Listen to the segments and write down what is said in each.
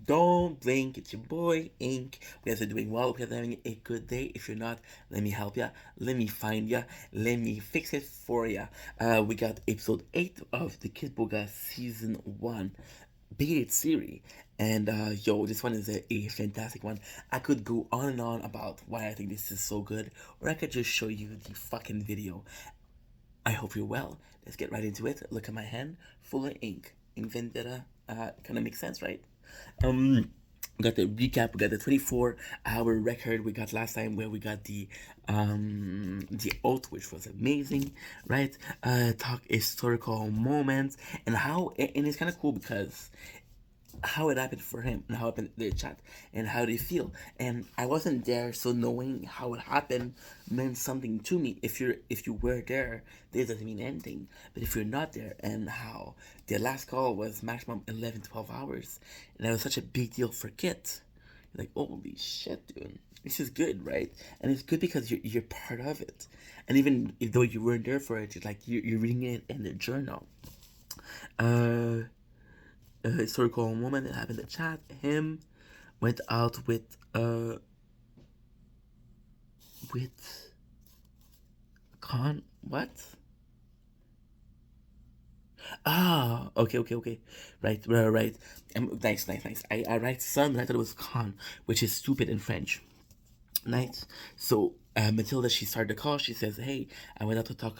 don't blink. It's your boy Ink. We guys are doing well. We guys are having a good day. If you're not, let me help ya. Let me find ya. Let me fix it for ya. We got episode 8 of the kitboga season 1 baited series. And yo, this one is a fantastic one. I could go on and on about why I think this is so good, or I could just show you the fucking video. I hope you're well. Let's get right into it. Look at my hand, full of ink. Ink Vendetta, kind of makes sense, right? We got the recap. We got the 24-hour record we got last time, where we got the oath, which was amazing, right? Talk historical moments and how, and it's kind of cool because how it happened for him and how it happened in the chat and how they feel. And I wasn't there, so knowing how it happened meant something to me. If you were there, this doesn't mean anything. But if you're not there, and how their last call was maximum 11-12 hours, and that was such a big deal for kids. You're like, holy shit, dude. This is good, right? And it's good because you're part of it. And even though you weren't there for it, you're reading it in the journal. Uh a historical moment that happened in the chat. Him went out with Khan. What? Ah, okay. Right. Nice. I write son, but I thought it was Khan, which is stupid in French. Nice. So Matilda, she started the call. She says, "Hey, I went out to talk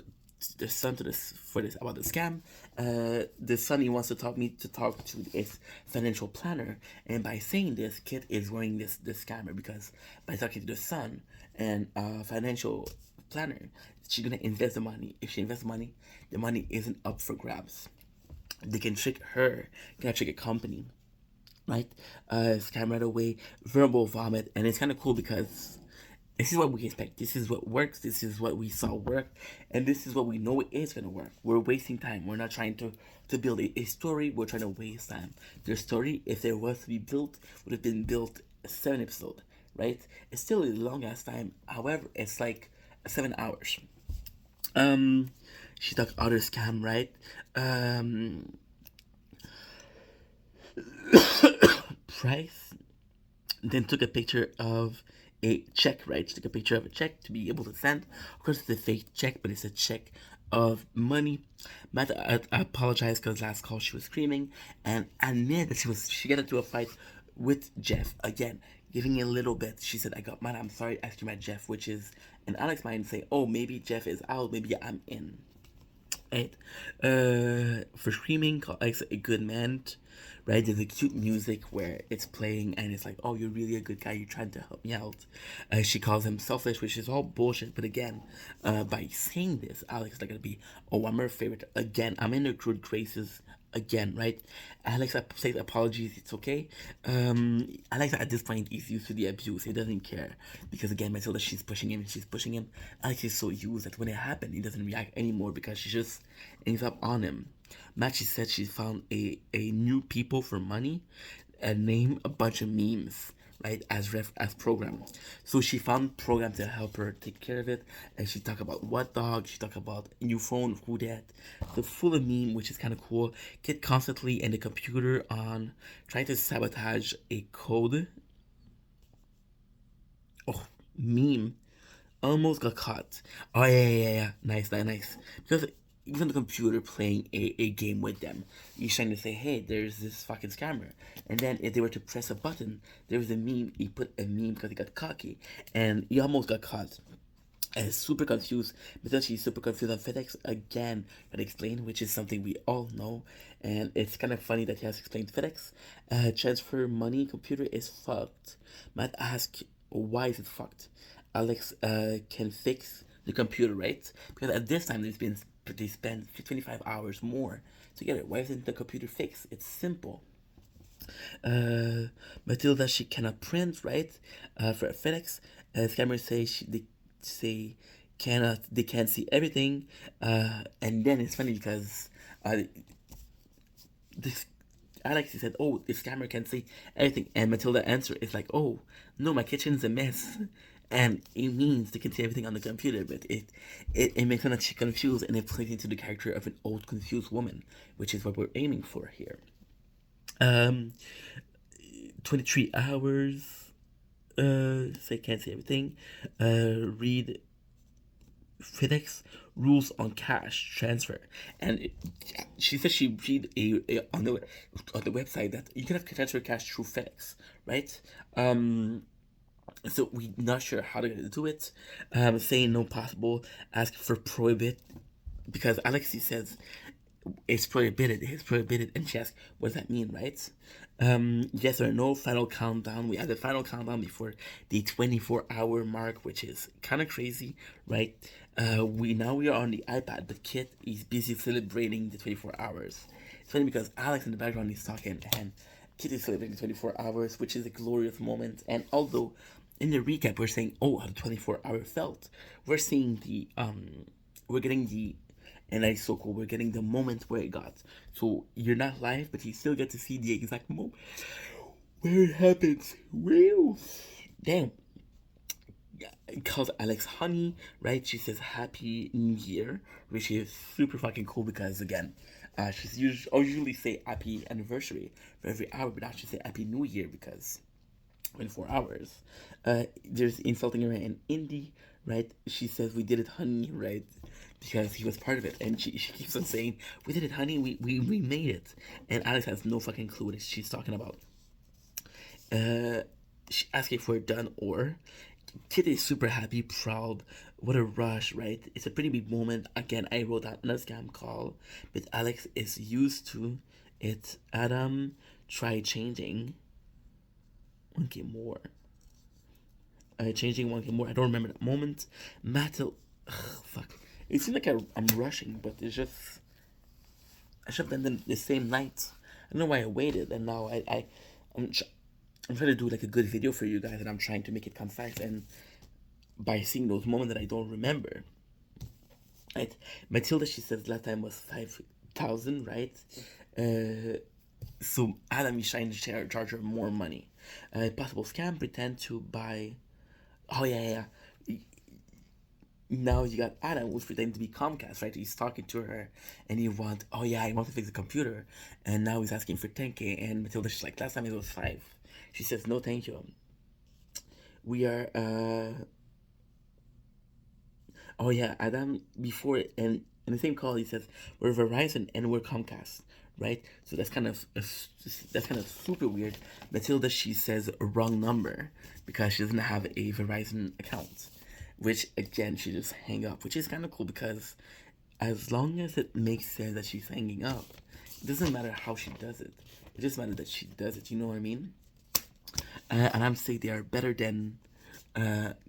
the son to this for this about the scam. The son, he wants to talk to his financial planner, and by saying this, Kit is wearing this scammer because by talking to the son and financial planner, she's gonna invest the money. If she invests money, the money isn't up for grabs. They can trick her, can trick a company, right? Scam right away, verbal vomit, and it's kind of cool because this is what we expect. This is what works. This is what we saw work, and this is what we know it is gonna work. We're wasting time. We're not trying to build a story. We're trying to waste time. Their story, if there was to be built, would have been built 7 episodes, right? It's still a long ass time. However, it's like 7 hours. Um, she talked other scam, right? Price then took a picture of a check, right? She took a picture of a check to be able to send. Of course, it's a fake check, but it's a check of money. Matt, I apologize because last call she was screaming and admit that she got into a fight with Jeff again, giving a little bit. She said, "I got mad. I'm sorry." I screamed at Jeff, which is in Alex's mind say, "Oh, maybe Jeff is out. Maybe I'm in." Right? For screaming, call Alex a good man, right? There's a cute music where it's playing and it's like, oh, you're really a good guy. You're trying to help me out. She calls him selfish, which is all bullshit. But again, by saying this, Alex is like gonna be, oh, I'm her favorite again. I'm in her good graces again, right? Alex says apologies, it's okay. Alex at this point is used to the abuse. He doesn't care because again, Matilda, she's pushing him. Alex is so used that when it happened, he doesn't react anymore because she just ends up on him. Matt, she said she found a new people for money and name a bunch of memes, right, as program. So she found programs that help her take care of it, and she talked about what dog, she talked about new phone, who that, the full of meme, which is kind of cool. Kid constantly in the computer on trying to sabotage a code. Oh, meme almost got caught. Oh yeah. Nice. Because even the computer playing a game with them, he's trying to say, hey, there's this fucking scammer. And then if they were to press a button, there was a meme. He put a meme because he got cocky, and he almost got caught. And super confused because she's super confused on FedEx again. But explain, which is something we all know, and it's kind of funny that he has explained FedEx. Transfer money computer is fucked. Matt asked, why is it fucked? Alex can fix the computer, right? Because at this time they spent 25 hours more to get it. Why isn't the computer fixed? It's simple. Uh, Matilda, she cannot print, right? For FedEx, scammers they say they can't see everything. And then it's funny because this Alex, he said, "Oh, the scammer can see everything," and Matilda answered, "It's like, oh no, my kitchen's a mess." And it means they can see everything on the computer, but it makes her not confused, and it plays into the character of an old confused woman, which is what we're aiming for here. Um, 23 hours. Say can't say everything. Read FedEx rules on cash transfer, and she said she read on the website that you can have transfer cash through FedEx, right? So we're not sure how they're gonna do it. Saying no possible, ask for prohibit because Alexi says it's prohibited. It's prohibited, and she asks, "What does that mean?" Right? Yes or no? Final countdown. We had the final countdown before the 24-hour mark, which is kind of crazy, right? We are on the iPad, but Kit is busy celebrating the 24 hours. It's funny because Alex in the background is talking, and Kit is celebrating the 24 hours, which is a glorious moment. And although in the recap we're saying, "Oh, how the 24-hour felt," we're seeing we're getting the and that's so cool. We're getting the moment where it got. So you're not live, but you still get to see the exact moment where it happens. Wow. Damn. It calls Alex honey, right? She says happy new year, which is super fucking cool because again, I usually say happy anniversary for every hour, but now she say happy new year because 24 hours. There's insulting her in Indy, right? She says, "We did it, honey," right? Because he was part of it. And she keeps on saying, "We did it, honey. We made it." And Alex has no fucking clue what she's talking about. She asking for a done or. Kid is super happy, proud. What a rush, right? It's a pretty big moment. Again, I wrote out another scam call, but Alex is used to it. Adam, try changing. 1K more. Changing 1K more. I don't remember that moment. Mattel. Fuck. It seems like I'm rushing, but it's just. I should have done the same night. I don't know why I waited, and now I'm, I'm trying to do like a good video for you guys, and I'm trying to make it concise. And by seeing those moments that I don't remember, right? Matilda, she says last time was 5,000, right? So Adam is trying to charge her more money. Possible scam, pretend to buy. Oh yeah. Now you got Adam who's pretending to be Comcast, right? He's talking to her and oh yeah, I want to fix the computer. And now he's asking for 10K. And Matilda, she's like, last time it was 5. She says, no, thank you. We are, oh yeah, Adam, before, and in the same call, he says, we're Verizon and we're Comcast, right? So that's kind of super weird. Matilda, she says a wrong number because she doesn't have a Verizon account, which again she just hang up, which is kind of cool because as long as it makes sense that she's hanging up, it doesn't matter how she does it. It just matters that she does it. You know what I mean? And I'm saying they are better than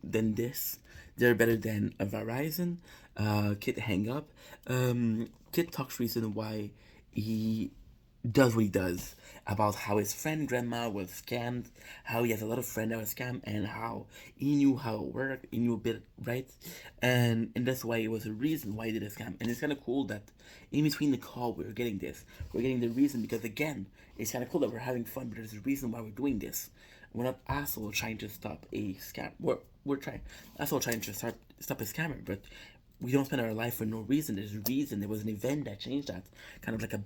this. They're better than a Verizon. Kid hang up. Kid talks reason why he does what he does about how his friend grandma was scammed, how he has a lot of friends that were scammed, and how he knew how it worked, he knew a bit, right? And that's why it was a reason why he did a scam. And it's kind of cool that in between the call we're getting this, we're getting the reason because again, it's kind of cool that we're having fun, but there's a reason why we're doing this. We're not assholes trying to stop a scam. We're trying assholes trying to stop a scammer, but we don't spend our life for no reason. There's a reason. There was an event that changed that. Kind of like a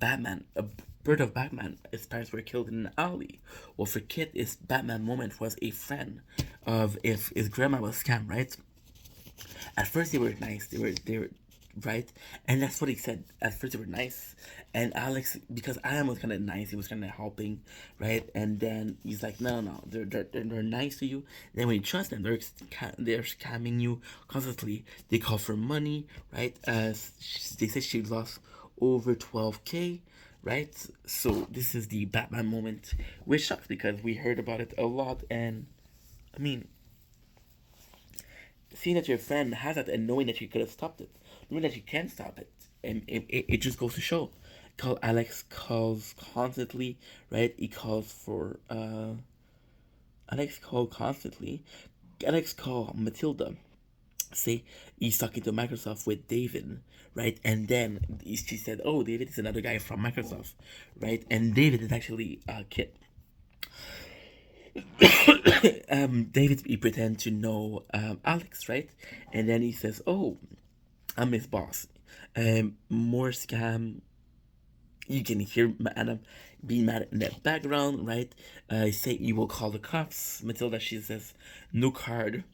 bird of Batman. His parents were killed in an alley. Well, for Kit, his Batman moment was a friend of if his grandma was scammed, right? At first they were nice. They were right, and that's what he said. At first they were nice, and Alex, because Adam was kind of nice, he was kind of helping, right? And then he's like, no, they're nice to you. Then when you trust them, they're scamming you constantly. They call for money, right? They said she lost over 12K, right? So this is the Batman moment, which sucks because we heard about it a lot, and I mean, seeing that your friend has that and knowing that you could have stopped it, knowing that you can stop it, and it just goes to show. Alex calls constantly, right? He calls for Alex called constantly. Alex called Matilda. Say he's talking to Microsoft with David, right? And then she said, "Oh, David is another guy from Microsoft, right?" And David is actually Kit. David he pretend to know Alex, right? And then he says, "Oh, I'm his boss. More scam. You can hear Adam being mad in the background, right? Say you will call the cops. Matilda, she says no card.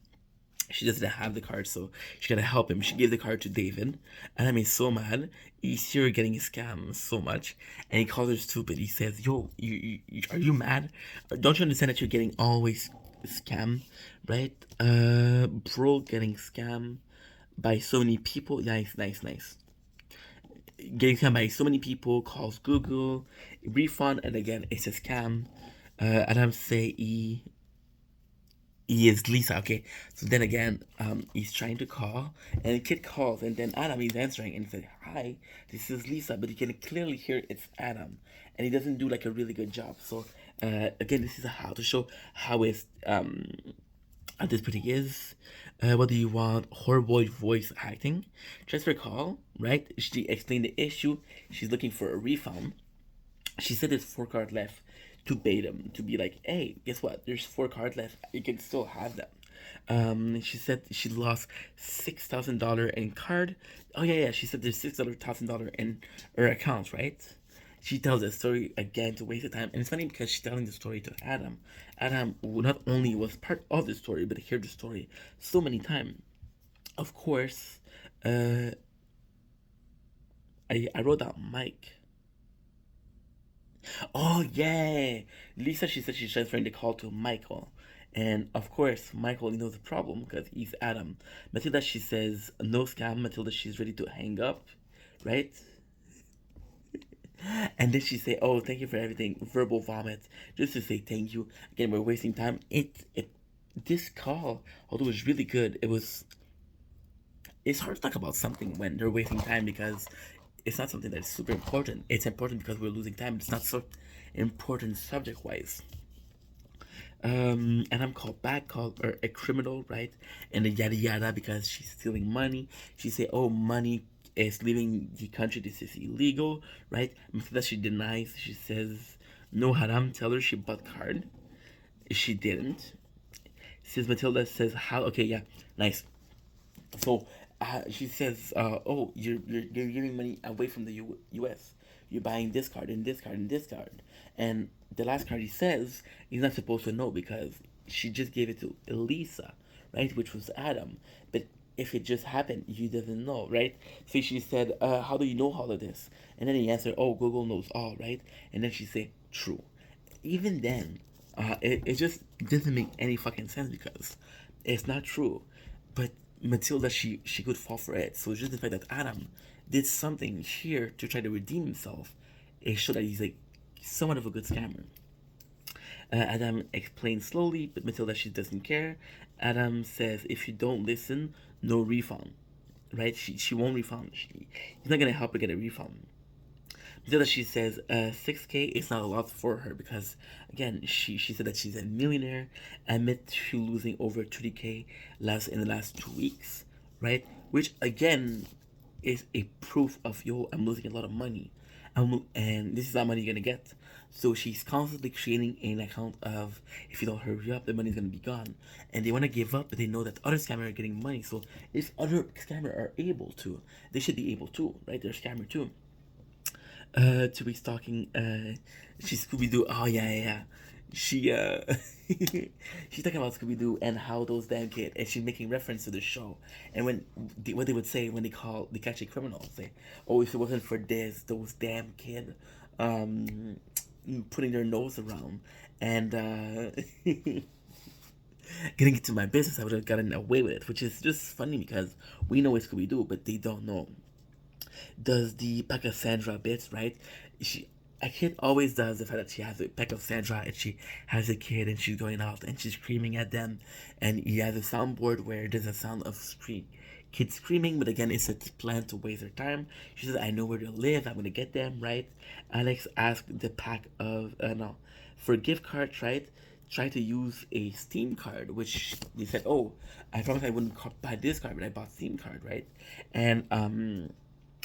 She doesn't have the card, so she gotta help him. She gave the card to David. Adam is so mad. He's here getting scammed so much, and he calls her stupid. He says, "Yo, are you mad? Don't you understand that you're getting always scammed, right? Bro, getting scammed by so many people. Nice, nice, nice. Getting scammed by so many people. Calls Google, refund, and again, it's a scam. Adam say he is Lisa. Okay, so then again, he's trying to call, and the kid calls, and then Adam is answering, and he says, "Hi, this is Lisa," but you can clearly hear it's Adam, and he doesn't do like a really good job. So, again, this is how to show how is how this pretty is. What do you want? Horrible voice acting. Transfer call, right? She explained the issue. She's looking for a refund. She said there's 4 cards left to bait him, to be like, hey, guess what? There's 4 cards left. You can still have them. She said she lost $6,000 in card. Oh yeah, yeah. She said there's $6,000 in her account, right? She tells the story again to waste the time, and it's funny because she's telling the story to Adam. Adam not only was part of the story, but heard the story so many times. Of course, uh, I wrote down Mike. Oh yeah, Lisa. She said she's transferring the call to Michael, and of course Michael knows the problem because he's Adam. Matilda. She says no scam. Matilda. She's ready to hang up, right? And then she say, "Oh, thank you for everything." Verbal vomit, just to say thank you. Again, we're wasting time. This call, although it was really good, it's hard to talk about something when they're wasting time because it's not something that's super important. It's important because we're losing time. It's not so important subject wise. And I'm called back, called her a criminal, right? And the yada yada because she's stealing money. She say, "Oh, money is leaving the country. This is illegal," right? That she denies. She says, "No haram." Tell her she bought card. She didn't. Says Matilda says how? Okay, yeah, nice. So she says, "Oh, you're giving money away from the U.S. You're buying this card and this card and this card." And the last card he says he's not supposed to know because she just gave it to Elisa, right, which was Adam. But if it just happened, he doesn't know, right? So she said, "How do you know all of this?" And then he answered, "Oh, Google knows all, right?" And then she said, "True." Even then, it just doesn't make any fucking sense because it's not true. But Matilda, she could fall for it. So just the fact that Adam did something here to try to redeem himself, it showed that he's like somewhat of a good scammer. Adam explains slowly, but Matilda she doesn't care. Adam says, "If you don't listen, no refund." Right? She won't refund. He's not gonna help her get a refund. Matilda she says 6K is not a lot for her because again she said that she's a millionaire. Admit to losing over 30K last in the last 2 weeks, right? Which again is a proof of yo I'm losing a lot of money, and this is how money you're gonna get. So she's constantly creating an account of if you don't hurry up, the money's gonna be gone, and they want to give up, but they know that other scammers are getting money. So if other scammers are able to, they should be able to, right? They're a scammer too. To be stalking she's Scooby Doo. Oh yeah, yeah, yeah. She she's talking about Scooby Doo and how those damn kids, and she's making reference to the show. And what they would say when they catch a criminal, say, "Oh, if it wasn't for those damn kid, um, putting their nose around and getting into my business, I would have gotten away with it." Which is just funny because we know it's Scooby Doo, but they don't know. Does the peck of Sandra bits, right? She a kid always does the fact that she has a peck of Sandra and she has a kid and she's going out and she's screaming at them, and he has a soundboard where there's a sound of kids screaming, but again it's a plan to waste their time. She says, "I know where they live, I'm gonna get them," right? Alex asked the pack of no for gift cards, right? Try to use a Steam card, which they said, "Oh, I promised I wouldn't buy this card, but I bought Steam card," right? And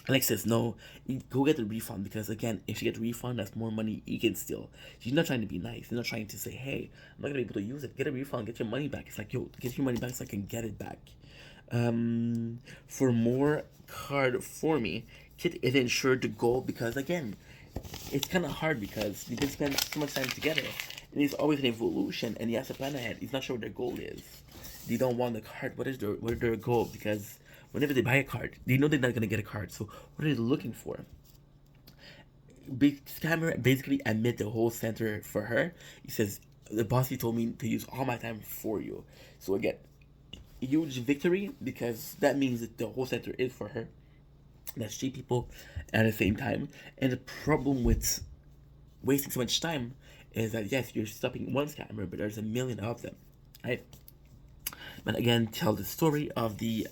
Alex says, "No, you go get the refund because again, if you get the refund, that's more money you can steal." She's not trying to be nice. She's not trying to say, "Hey, I'm not gonna be able to use it. Get a refund, get your money back." It's like, yo, get your money back so I can get it back. For more card for me, Kit isn't sure to go because again, it's kind of hard because they didn't spend so much time together. And it's always an evolution, and he has to plan ahead. He's not sure what their goal is. They don't want the card. What is their goal? Because whenever they buy a card, they know they're not gonna get a card. So what are they looking for? Big Scammer basically admit the whole center for her. He says the bossy told me to use all my time for you. So again, huge victory because that means that the whole center is for her. That's three people at the same time. And the problem with wasting so much time is that yes, you're stopping one scammer, but there's a million of them, right? But again, tell the story of the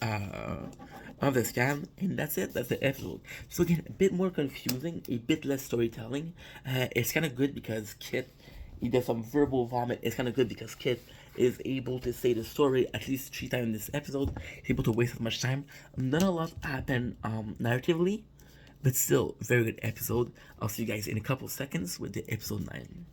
scam, and that's it. That's the episode. So again, a bit more confusing, a bit less storytelling. It's kind of good because Kit, he does some verbal vomit. It's kind of good because Kit is able to say the story at least 3 times in this episode. He's able to waste as much time. Not a lot happened narratively, but still very good episode. I'll see you guys in a couple seconds with the episode 9.